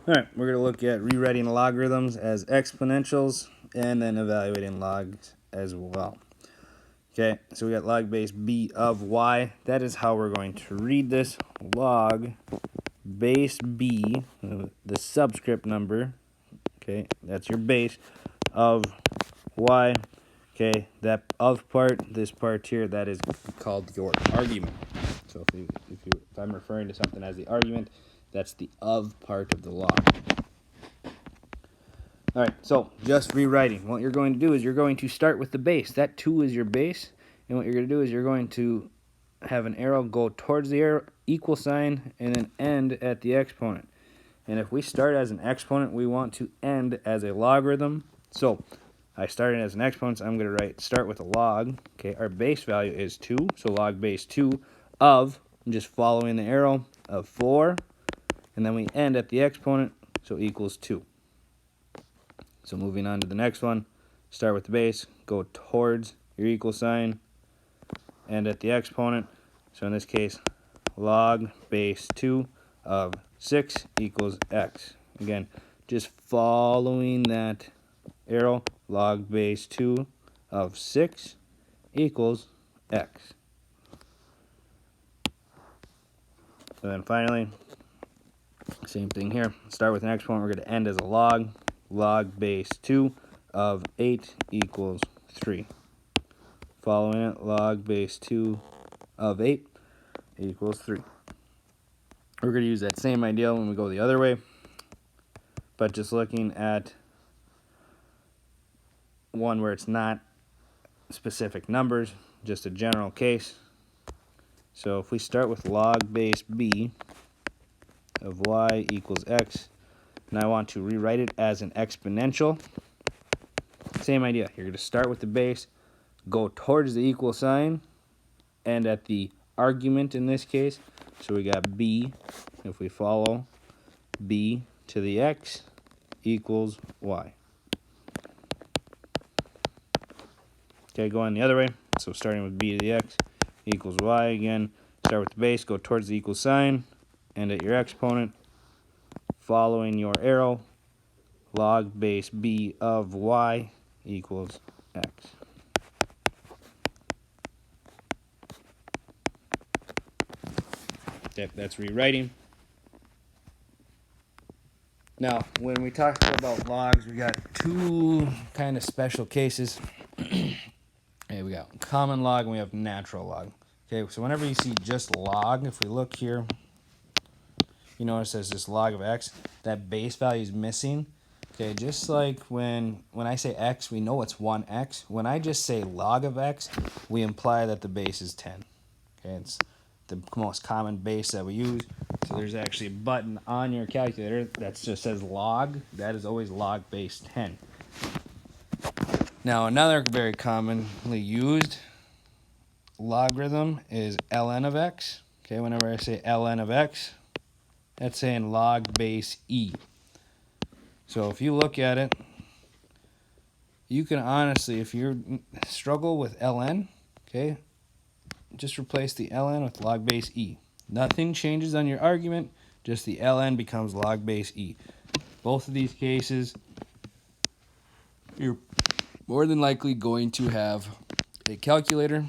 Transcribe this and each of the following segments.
All right, we're going to look at rewriting logarithms as exponentials and then evaluating logs as well. Okay, so we got log base b of y. That is how we're going to read this. Log base b, the subscript number, okay, that's your base, of y. Okay, that of part, this part here, that is called your argument. So if I'm referring to something as the argument, that's the of part of the log. All right, so just rewriting. What you're going to do is you're going to start with the base. That 2 is your base, and what you're going to do is you're going to have an arrow go towards the arrow, equal sign, and then end at the exponent. And if we start as an exponent, we want to end as a logarithm. So I started as an exponent, so I'm going to start with a log. Okay, our base value is 2, so log base 2 of, I'm just following the arrow, of 4, and then we end at the exponent, so equals 2. So moving on to the next one, start with the base, go towards your equal sign, end at the exponent. So in this case, log base 2 of 6 equals x. Again, just following that arrow, log base 2 of 6 equals x. And then finally, same thing here. Start with an exponent, we're going to end as a log. Log base 2 of 8 equals 3. Following it, log base 2 of 8 equals 3. We're going to use that same idea when we go the other way, but just looking at one where it's not specific numbers, just a general case. So if we start with log base b of y equals x, and I want to rewrite it as an exponential, same idea. You're going to start with the base, go towards the equal sign, and at the argument in this case. So we got b, if we follow b to the x equals y. Okay, going the other way. So starting with b to the x equals y again. Start with the base, go towards the equal sign, end at your exponent. Following your arrow, log base b of y equals x. Okay, that's rewriting. Now, when we talk about logs, we got two kind of special cases. Okay, we got common log and we have natural log. Okay, so whenever you see just log, if we look here, you notice there's this log of x, that base value is missing. Okay, just like when I say x, we know it's 1x. When I just say log of x, we imply that the base is 10. Okay, it's the most common base that we use. So there's actually a button on your calculator that just says log. That is always log base 10. Now another very commonly used logarithm is ln of x. Okay, whenever I say ln of x, that's saying log base e. So if you look at it, you can honestly, if you struggle with ln, okay, just replace the ln with log base e. Nothing changes on your argument, just the ln becomes log base e. Both of these cases, you're more than likely going to have a calculator,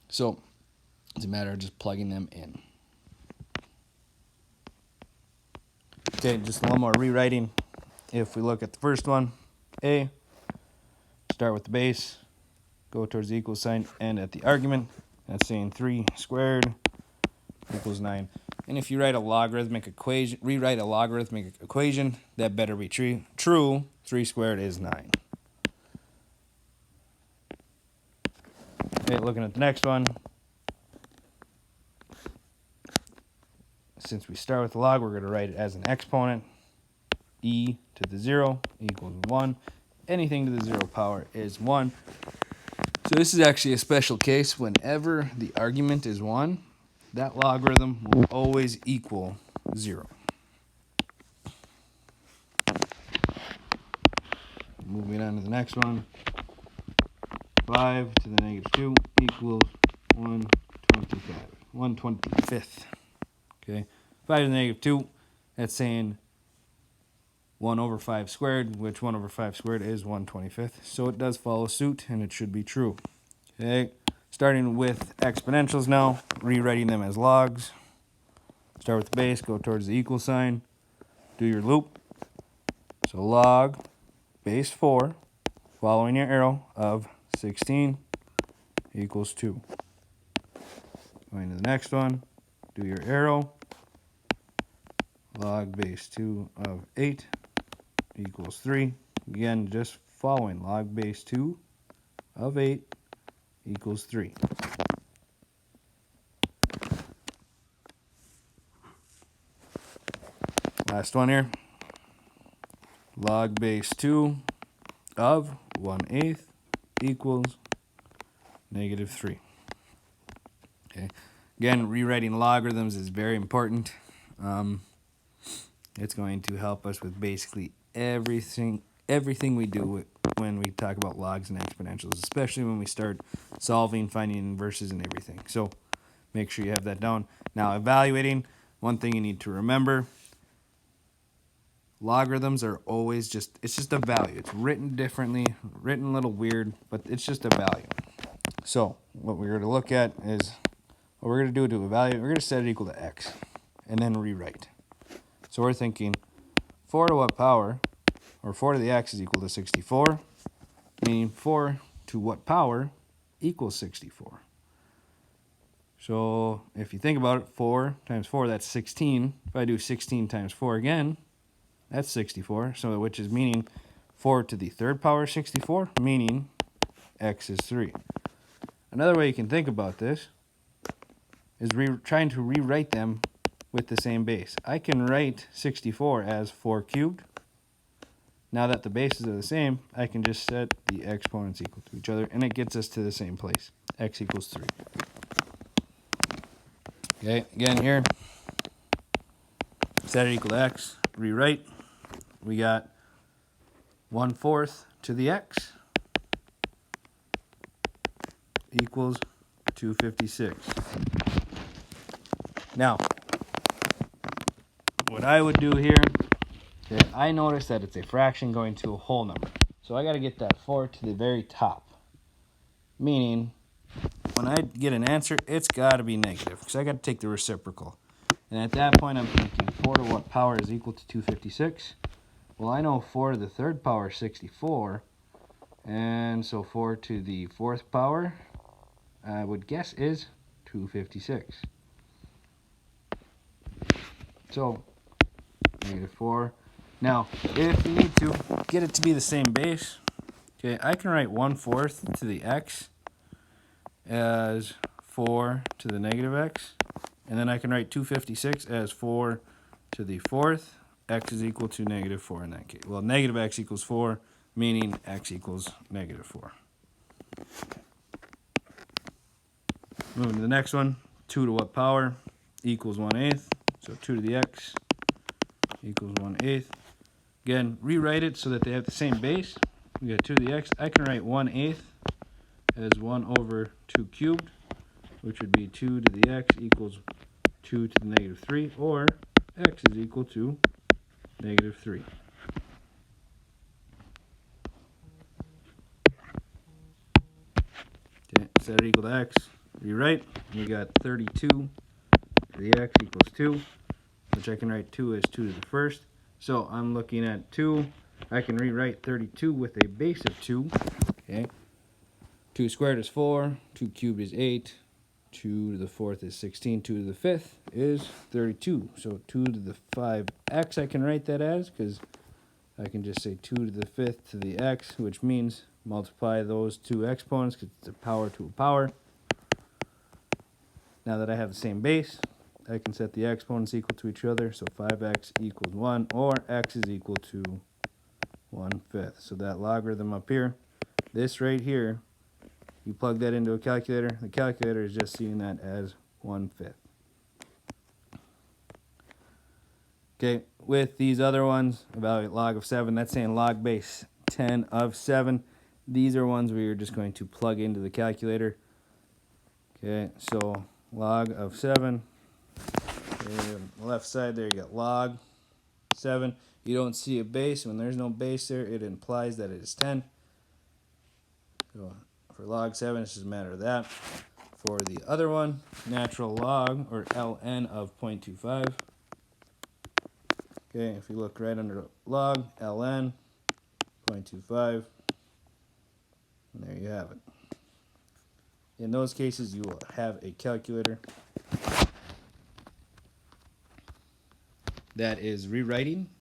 so it's a matter of just plugging them in. Okay, just one more rewriting. If we look at the first one, a, start with the base, go towards the equal sign, end at the argument. That's saying 3 squared equals 9. And if you write a logarithmic equation, rewrite a logarithmic equation, that better be true. 3 squared is 9. Okay, looking at the next one. Since we start with the log, we're going to write it as an exponent. E to the 0 equals 1. Anything to the 0 power is 1. So this is actually a special case. Whenever the argument is 1, that logarithm will always equal 0. Moving on to the next one. 5 to the negative 2 equals 125. 125th. Okay. 5 to the negative 2, that's saying 1 over 5 squared, which 1 over 5 squared is 1/25th. So it does follow suit, and it should be true. Okay, starting with exponentials now, rewriting them as logs. Start with the base, go towards the equal sign, do your loop. So log base 4, following your arrow, of 16 equals 2. Going to the next one, do your arrow, log base 2 of 8 equals 3. Again, just following log base 2 of 8 equals 3. Last one here. Log base 2 of 1/8 equals -3. Okay. Again, rewriting logarithms is very important. It's going to help us with basically everything we do when we talk about logs and exponentials, especially when we start solving, finding inverses and everything. So make sure you have that down. Now, evaluating, one thing you need to remember, logarithms are always it's just a value. It's written differently, written a little weird, but it's just a value. So what we're going to look at is, what we're going to do to evaluate, we're going to set it equal to x, and then rewrite. So we're thinking 4 to what power, or 4 to the x is equal to 64, meaning 4 to what power equals 64. So if you think about it, 4 times 4, that's 16. If I do 16 times 4 again, that's 64, so which is meaning 4 to the third power is 64, meaning x is 3. Another way you can think about this is trying to rewrite them with the same base. I can write 64 as 4 cubed. Now that the bases are the same, I can just set the exponents equal to each other, and it gets us to the same place. X equals 3. Okay, again here, set it equal to x, rewrite. We got 1/4 to the x equals 256. Now, what I would do here, okay, I notice that it's a fraction going to a whole number. So I got to get that 4 to the very top. Meaning, when I get an answer, it's got to be negative, because I got to take the reciprocal. And at that point, I'm thinking 4 to what power is equal to 256? Well, I know 4 to the third power is 64. And so 4 to the fourth power, I would guess, is 256. So, -4. Now, if you need to get it to be the same base, okay, I can write 1/4 to the x as 4 to the negative x. And then I can write 256 as 4 to the fourth. X is equal to -4 in that case. Well, negative x equals 4, meaning x equals -4. Moving to the next one, 2 to what power equals 1/8. So 2 to the x equals 1/8. Again, rewrite it so that they have the same base. We got 2 to the x. I can write 1/8 as 1 over 2 cubed, which would be 2 to the x equals 2 to the -3, or x is equal to -3. Okay, set it equal to x, rewrite. We got 32 to the x equals 2, which I can write 2 as 2 to the first. So I'm looking at 2. I can rewrite 32 with a base of 2. Okay. 2 squared is 4. 2 cubed is 8. 2 to the fourth is 16. 2 to the fifth is 32. So 2 to the 5x I can write that as, because I can just say 2 to the fifth to the x, which means multiply those two exponents because it's a power to a power. Now that I have the same base, I can set the exponents equal to each other. So 5x equals 1, or x is equal to 1/5. So that logarithm up here, this right here, you plug that into a calculator. The calculator is just seeing that as 1/5. Okay, with these other ones, evaluate log of 7. That's saying log base 10 of 7. These are ones where you're just going to plug into the calculator. Okay, so log of 7. Okay, on the left side there you got log 7. You don't see a base. When there's no base there, it implies that it is 10. So for log 7, it's just a matter of that. For the other one, natural log, or ln of 0.25. Okay, if you look right under log, ln, 0.25, and there you have it. In those cases, you will have a calculator that is rewriting